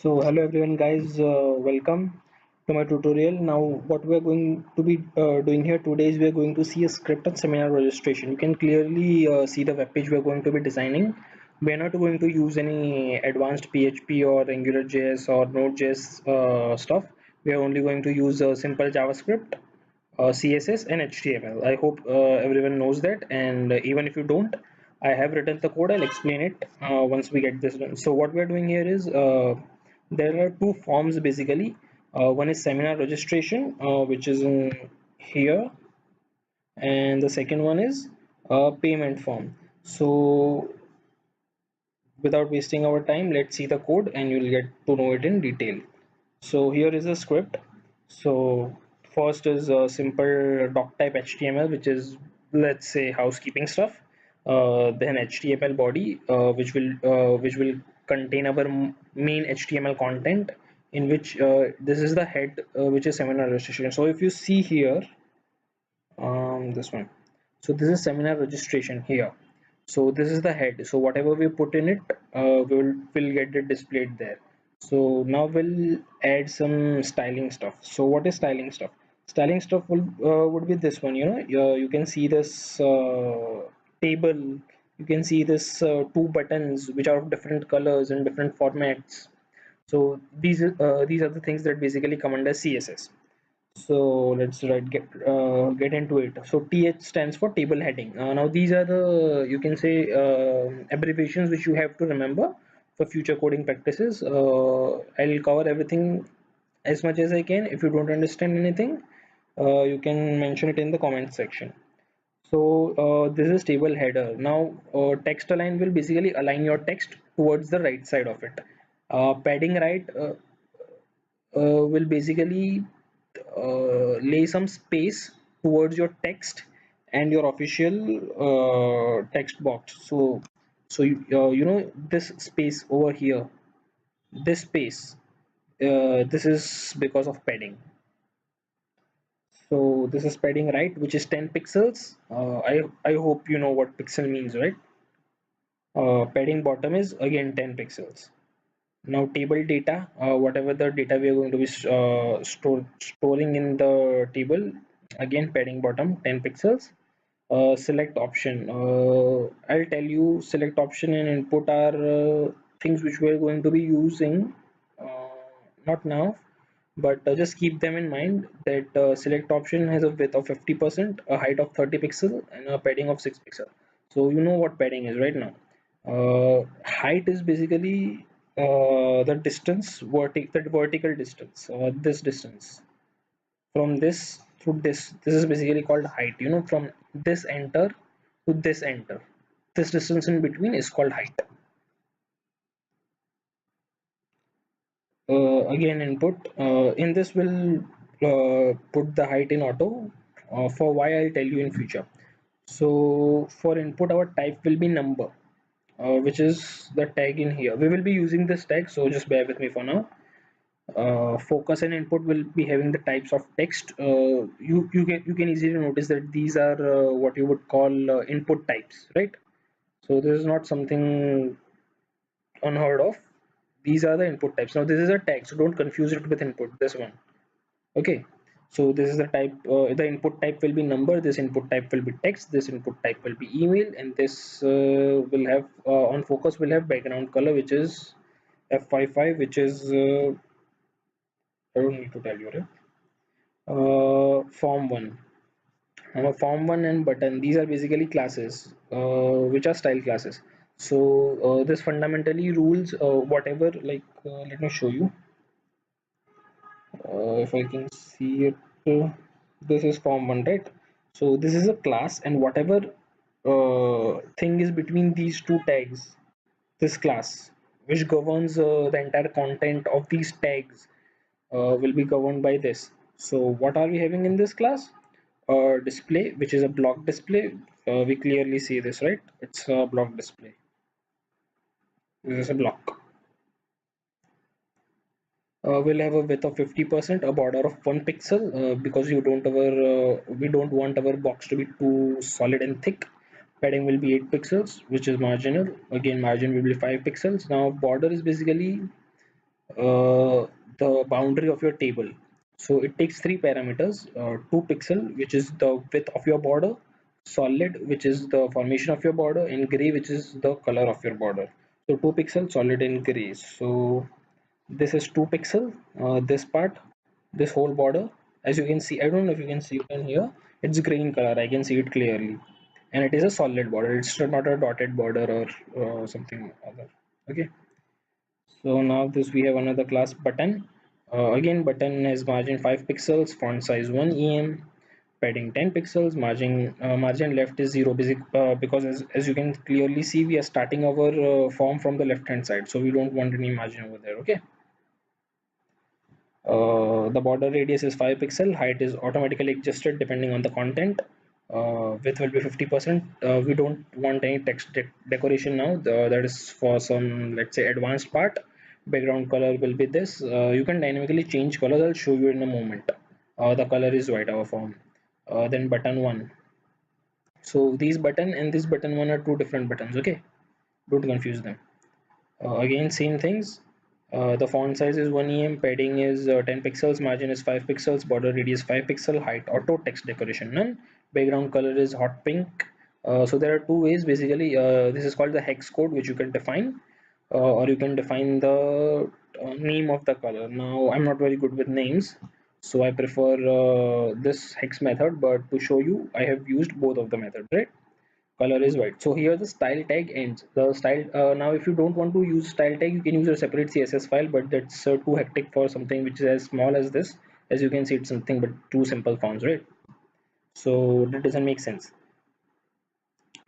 So hello everyone guys, welcome to my tutorial. Now what we are going to be doing here today is we are going to see a script on seminar registration. You can clearly see the web page we are going to be designing. We are not going to use any advanced PHP or AngularJS or Node.js stuff. We are only going to use a simple JavaScript, CSS and HTML. I hope everyone knows that, and even if you don't, I have written the code. I'll explain it once we get this done. So what we're doing here is there are two forms basically. One is seminar registration, which is in here, and the second one is payment form. So without wasting our time, let's see the code and you'll get to know it in detail. So here is a script. So first is a simple doc type HTML, which is, let's say, housekeeping stuff. Then HTML body, which will contain our main HTML content, in which this is the head, which is seminar registration. So if you see here, this one, so this is seminar registration here. So this is the head. So whatever we put in it, will get it displayed there. So now we'll add some styling stuff. So what is styling stuff? Styling stuff will would be this one. You can see this table. You can see this two buttons which are of different colors and different formats. So these are the things that basically come under CSS. So let's get into it. So TH stands for table heading. Now these are the, you can say, abbreviations which you have to remember for future coding practices. I'll cover everything as much as I can. If you don't understand anything, you can mention it in the comment section. So this is table header. Now text align will basically align your text towards the right side of it. Padding right will basically lay some space towards your text and your official text box. So you know this space over here, this space, this is because of padding. So this is padding right, which is 10 pixels. I hope you know what pixel means, right? Padding bottom is again 10 pixels. Now table data, whatever the data we are going to be storing in the table, again padding bottom 10 pixels. Select option, I'll tell you, select option and input are things which we are going to be using, uh, not now, but just keep them in mind that select option has a width of 50%, a height of 30 pixel and a padding of 6 pixel. So you know what padding is right now. Height is basically the distance, the vertical distance, this distance from this to this is basically called height. From this enter to this enter, this distance in between is called height. Again input, in this will put the height in auto. For why, I'll tell you in future. So for input, our type will be number, which is the tag in here. We will be using this tag, so just bear with me for now. Focus and input will be having the types of text. You can easily notice that these are what you would call input types, right? So this is not something unheard of. These are the input types. Now this is a tag, so don't confuse it with input, this one. Okay, so this is the type. The input type will be number, this input type will be text, this input type will be email, and this will have on focus will have background color, which is F55, which is I don't need to tell you, right? Form 1. Form 1 and button, these are basically classes, which are style classes. So this fundamentally rules whatever, like, let me show you, if I can see it. This is form 1, right? So this is a class, and whatever thing is between these two tags, this class, which governs the entire content of these tags, will be governed by this. So what are we having in this class? Display, which is a block display. We clearly see this, right? It's a block display. This is a block. We'll have a width of 50%, a border of 1 pixel, because we don't want our box to be too solid and thick. Padding will be 8 pixels, which is marginal. Again, margin will be 5 pixels. Now border is basically uh, the boundary of your table. So it takes three parameters: 2 pixel, which is the width of your border; solid, which is the formation of your border; and gray, which is the color of your border. So 2 pixel, solid, and gray. So this is 2 pixel. This part, this whole border, as you can see, I don't know if you can see it in here. It's green color. I can see it clearly, and it is a solid border. It's not a dotted border or something other. Okay. So now this we have another class button. Again, button has margin 5 pixels, font size 1 em, padding 10 pixels, margin left is 0 basic, because as you can clearly see, we are starting our form from the left hand side, so we don't want any margin over there. Okay. The border radius is 5 pixel, height is automatically adjusted depending on the content. Width will be 50%. We don't want any text decoration now. That is for some, let's say, advanced part. Background color will be this. You can dynamically change colors. I'll show you in a moment. The color is white, our form. Then button 1. So these button and this button 1 are two different buttons. Okay, don't confuse them. Again, same things. The font size is 1 em, padding is 10 pixels, margin is 5 pixels, border radius 5 pixel, height auto, text decoration none, background color is hot pink. So there are two ways basically. This is called the hex code, which you can define, or you can define the name of the color. Now, I'm not very good with names, so I prefer this hex method, but to show you, I have used both of the methods, right? Color is white. So here the style tag ends. The style, now if you don't want to use style tag, you can use a separate CSS file, but that's too hectic for something which is as small as this. As you can see, it's something but two simple forms, right? So that doesn't make sense.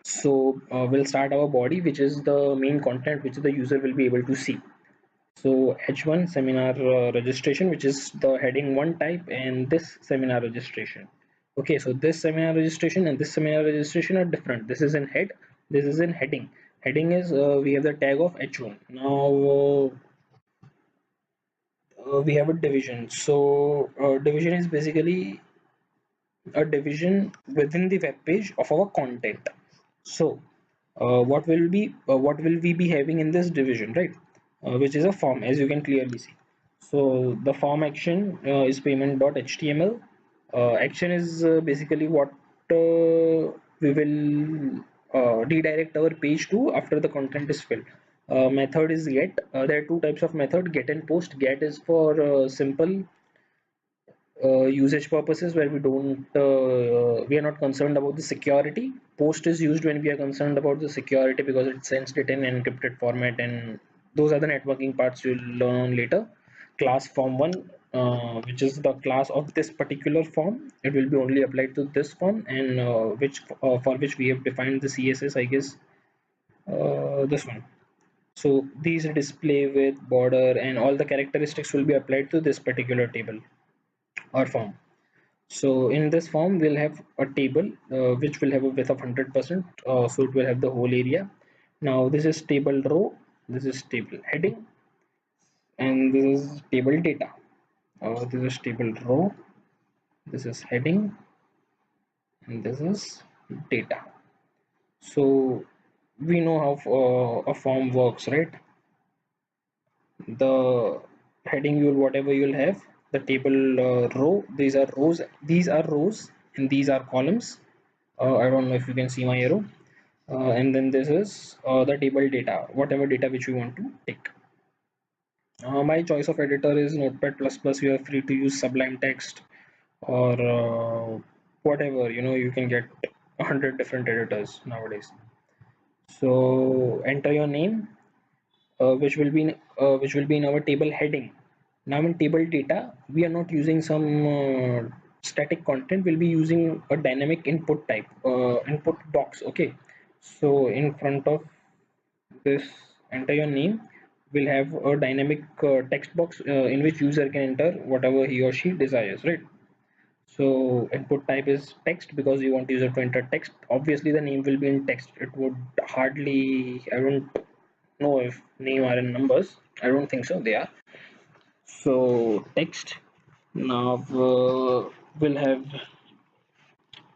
So we'll start our body, which is the main content which the user will be able to see. So H1 seminar registration, which is the heading 1 type, and this seminar registration. Okay, so this seminar registration and this seminar registration are different. This is in head, this is in heading. Heading is we have the tag of H1. Now we have a division. So division is basically a division within the web page of our content. So what will we be having in this division, right? Which is a form, as you can clearly see. So the form action is payment.html. Action is basically what we will redirect our page to after the content is filled. Method is get. There are two types of method: get and post. Get is for simple usage purposes where we are not concerned about the security. Post is used when we are concerned about the security because it sends it in encrypted format, and those are the networking parts you'll learn on later. Class form one, which is the class of this particular form. It will be only applied to this form, and which for which we have defined the CSS, I guess, this one. So these display with border and all the characteristics will be applied to this particular table or form. So in this form, we'll have a table which will have a width of 100%. So it will have the whole area. Now this is table row, this is table heading, and this is table data. This is table row, this is heading, and this is data. So we know how a form works, right? The heading, you'll whatever you'll have, the table row, these are rows, and these are columns. I don't know if you can see my arrow. And then this is the table data, whatever data which we want to take. My choice of editor is Notepad++. You are free to use Sublime Text or whatever. You can get 100 different editors nowadays. So enter your name, which will be in our table heading. Now in table data, we are not using some static content. We'll be using a dynamic input type, input box. Okay, so in front of this enter your name, we'll have a dynamic text box in which user can enter whatever he or she desires, right? So input type is text because you want user to enter text. Obviously the name will be in text. It would hardly, I don't know if name are in numbers. I don't think so, they are. So text. Now we'll have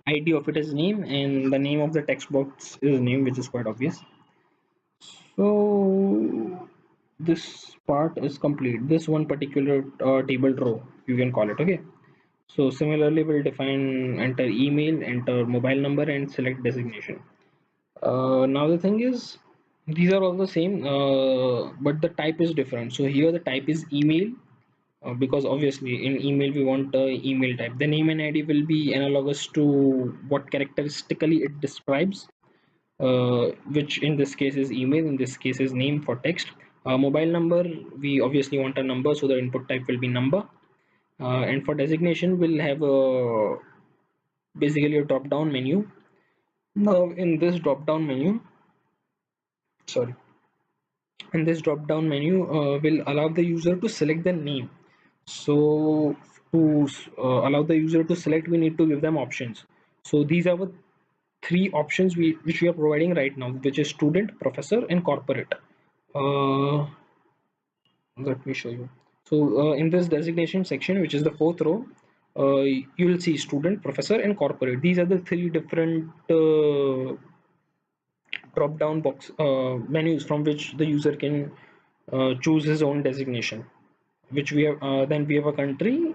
ID of it as name, and the name of the text box is name, which is quite obvious. So this part is complete. This one particular table row, you can call it. Okay. So similarly, we'll define enter email, enter mobile number, and select designation. Now the thing is, these are all the same, but the type is different. So here the type is email, because obviously in email we want email type. The name and ID will be analogous to what characteristically it describes, which in this case is email, in this case is name for text. Mobile number, we obviously want a number, so the input type will be number. And for designation, we'll have basically a drop down menu. Now in this drop down menu, sorry, in this drop down menu will allow the user to select the name. So to allow the user to select, we need to give them options. So these are the three options which we are providing right now, which is student, professor, and corporate. uh, Let me show you. So in this designation section, which is the fourth row, you will see student, professor, and corporate. These are the three different drop down box menus from which the user can choose his own designation, which we have. Then we have a country.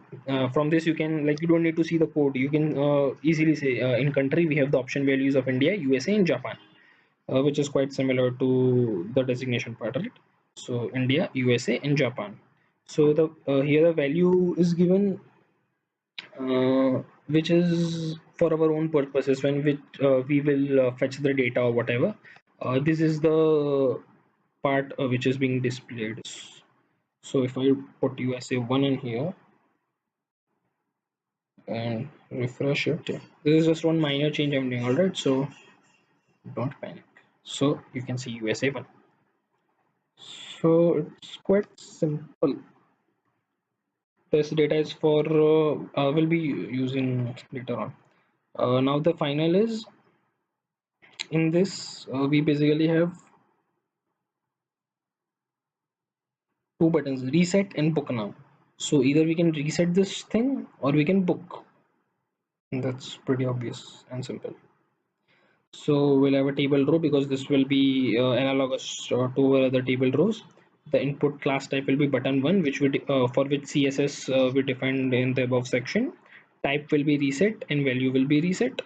From this you can, like, you don't need to see the code, you can easily say in country we have the option values of India, USA, and Japan, which is quite similar to the designation part, right? So India, USA, and Japan. So the here the value is given, which is for our own purposes when we will fetch the data or whatever. This is the part which is being displayed. So if I put USA 1 in here and refresh it, this is just one minor change I'm doing, alright? So don't panic. So you can see USA 1. So it's quite simple. This data is for will be using later on. Now the final is, in this we basically have two buttons, reset and book now. So either we can reset this thing or we can book. And that's pretty obvious and simple. So we'll have a table row because this will be analogous to other table rows. The input class type will be button one, which we for which CSS we defined in the above section. Type will be reset and value will be reset.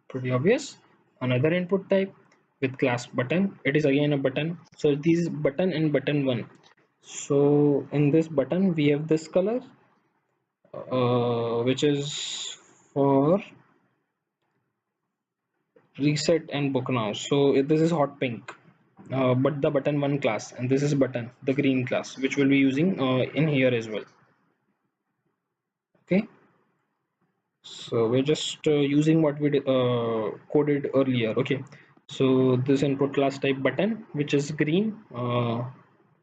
Pretty obvious. Another input type with class button. It is again a button. So these button and button one. So in this button we have this color, which is for reset and book now. So this is hot pink, but the button one class, and this is button, the green class, which we'll be using in here as well. Okay, so we're just using what we coded earlier. Okay, so this input class type button, which is green,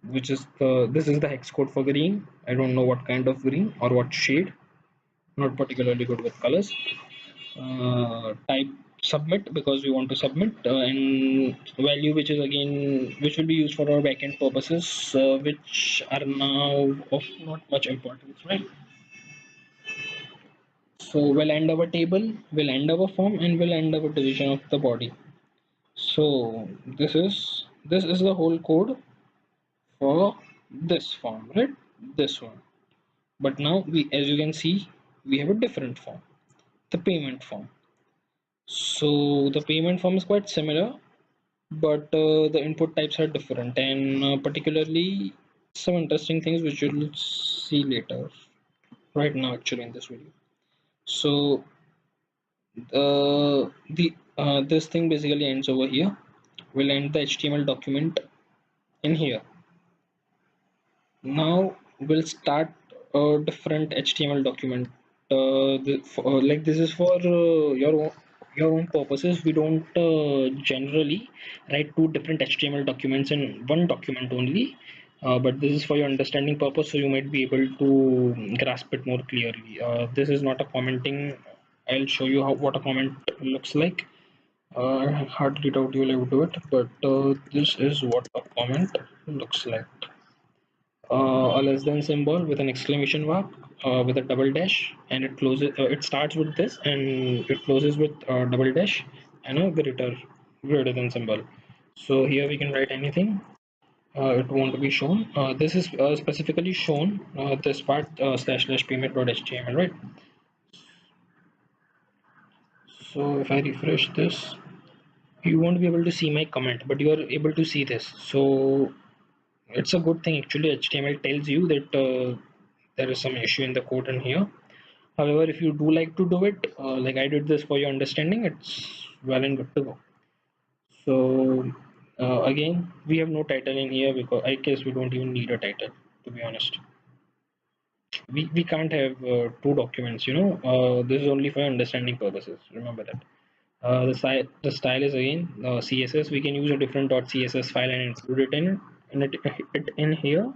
which is this is the hex code for green. I don't know what kind of green or what shade, not particularly good with colors. Type submit because we want to submit, and value, which is again which will be used for our backend purposes, which are now of not much importance, right? So we'll end our table, we'll end our form, and we'll end our division of the body. So this is the whole code for this form, right? This one. But now we, as you can see, we have a different form, the payment form. So the payment form is quite similar, but the input types are different, and particularly some interesting things which you'll see later, right now actually in this video. So the this thing basically ends over here. We'll end the HTML document in here. Now we'll start a different HTML document. Like, this is for your own purposes. We don't generally write two different HTML documents in one document only. But this is for your understanding purpose, so you might be able to grasp it more clearly. This is not a commenting. I'll show you how what a comment looks like. Hardly doubt you'll able to do it, but this is what a comment looks like. A less than symbol with an exclamation mark, with a double dash, and it closes. It starts with this and it closes with a double dash and a greater than symbol. So here we can write anything. It won't be shown. This is specifically shown, this part slash slash payment.html, right? So if I refresh this, you won't be able to see my comment, but you are able to see this. So it's a good thing actually. HTML tells you that there is some issue in the code in here. However, if you do like to do it, like I did this for your understanding, it's well and good to go. So again, we have no title in here because I guess we don't even need a title, to be honest. We can't have two documents, this is only for understanding purposes. Remember that. The style is again CSS. We can use a different .css file and include it in here,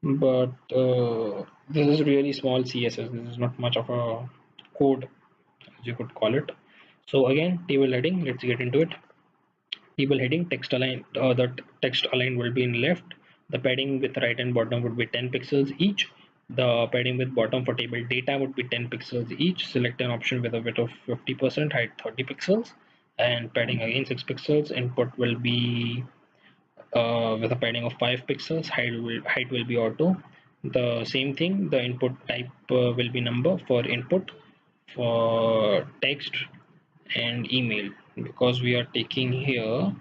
but this is really small CSS. This is not much of a code, as you could call it. So again, table heading. Let's get into it. Table heading, text align. The text align will be in left. The padding with right and bottom would be 10 pixels each. The padding with bottom for table data would be 10 pixels each. Select an option with a width of 50%, height 30 pixels, and padding again 6 pixels. Input will be with a padding of 5 pixels. Height will be auto. The same thing. The input type will be number for input, for text and email, because we are taking here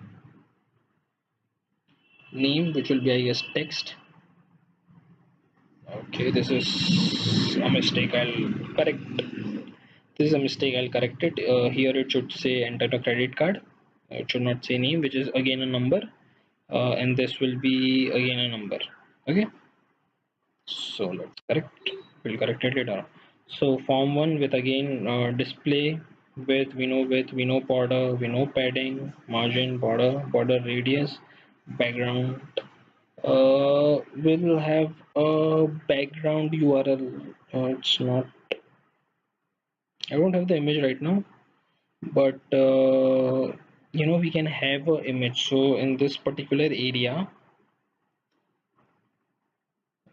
name, which will be I guess text. Okay, this is a mistake. I'll correct. This is a mistake. I'll correct it. Here it should say enter a credit card. It should not say name, which is again a number, and this will be again a number. Okay, so let's correct. We'll correct it later. So form one with again display width, we know border, we know padding, margin, border radius, background. We'll have a background URL. It's not. I don't have the image right now, but we can have a image. So in this particular area,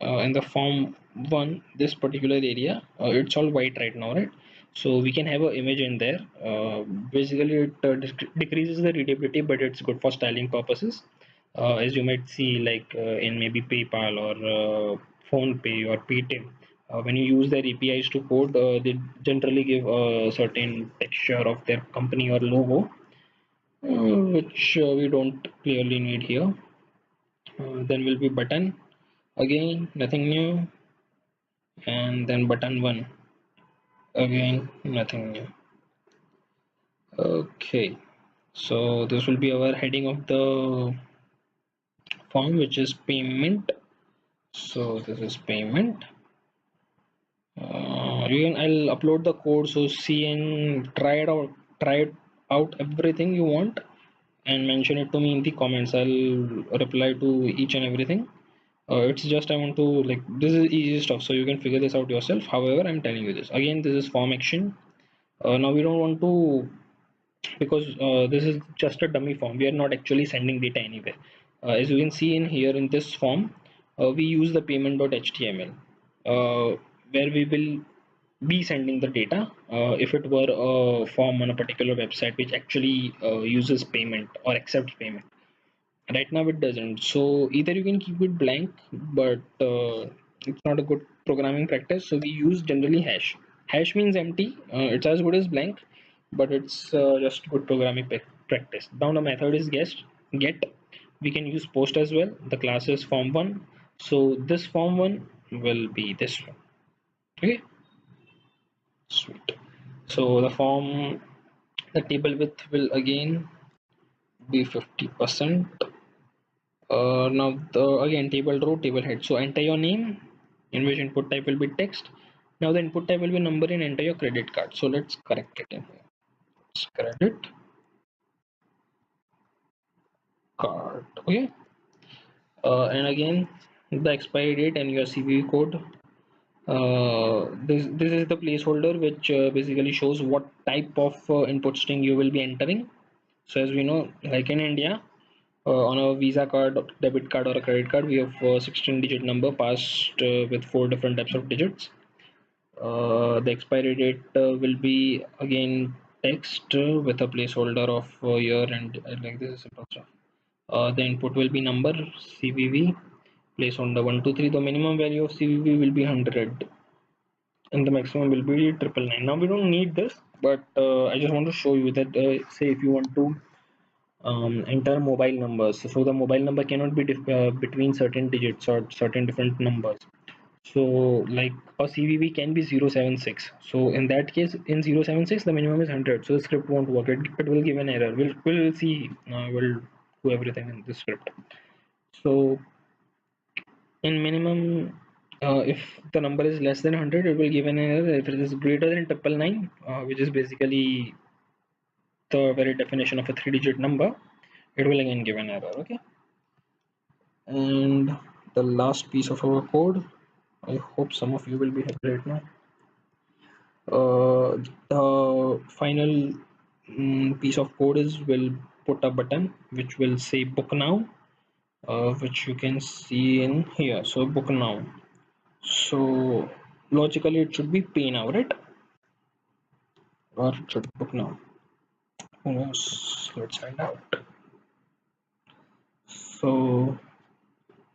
in the form one, this particular area, it's all white right now, right? So we can have an image in there. Basically, it decreases the readability, but it's good for styling purposes. As you might see, like in maybe PayPal or phone pay or Paytm, when you use their APIs to code, they generally give a certain texture of their company or logo, which we don't clearly need here. Then will be button, again nothing new, and then button 1, again nothing new. Okay, so this will be our heading of the form, which is payment. So this is payment. I'll upload the code, so see and try it out everything you want and mention it to me in the comments. I'll reply to each and everything. It's just I want to, like, this is easy stuff, so you can figure this out yourself. However, I'm telling you this again, this is form action. Now we don't want to, because this is just a dummy form. We are not actually sending data anywhere. As you can see in here in this form, we use the payment.html, where we will be sending the data if it were a form on a particular website which actually uses payment or accepts payment. Right now it doesn't, so either you can keep it blank, but it's not a good programming practice, so we use generally hash means empty. It's as good as blank, but it's just good programming practice. Now the method is get. We can use post as well. The class is form1, so this form1 will be this one. Okay, sweet. So the table width will again be 50%. Now again, table row, table head. So enter your name, in which input type will be text. Now the input type will be number, and enter your credit card. So let's correct it in here. It's credit card. Okay. And again, the expiry date and your CVV code. This is the placeholder, which basically shows what type of input string you will be entering. So as we know, like in India, on a Visa card, debit card, or a credit card, we have a 16-digit number passed with 4 different types of digits. The expiry date will be again text with a placeholder of year, and like this is simple stuff. The input will be number CVV, place on the 123. The minimum value of CVV will be 100 and the maximum will be 999. Now we don't need this, but I just want to show you that say if you want to enter mobile numbers, so the mobile number cannot be between certain digits or certain different numbers. So like a CVV can be 076. So in that case, in 076 the minimum is 100, so the script won't work. It will give an error. We'll see. We'll do everything in the script. So in minimum, if the number is less than 100, it will give an error. If it is greater than 999, which is basically the very definition of a three-digit number, it will again give an error. Okay. And the last piece of our code, I hope some of you will be happy right now. The final piece of code is we'll put a button which will say book now, which you can see in here. So book now. So logically it should be pay now, right? Or it should book now. Who knows? Let's find out. So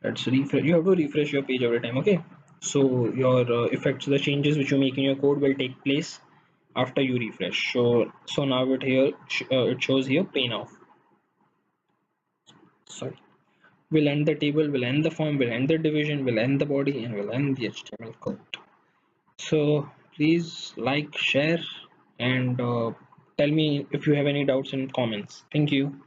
let's refresh. You have to refresh your page every time, okay? So your effects, the changes which you make in your code will take place after you refresh. So now it here it shows here pay now. Sorry. We'll end the table, we'll end the form, we'll end the division, we'll end the body, and we'll end the HTML code. So please like, share, and tell me if you have any doubts in comments. Thank you.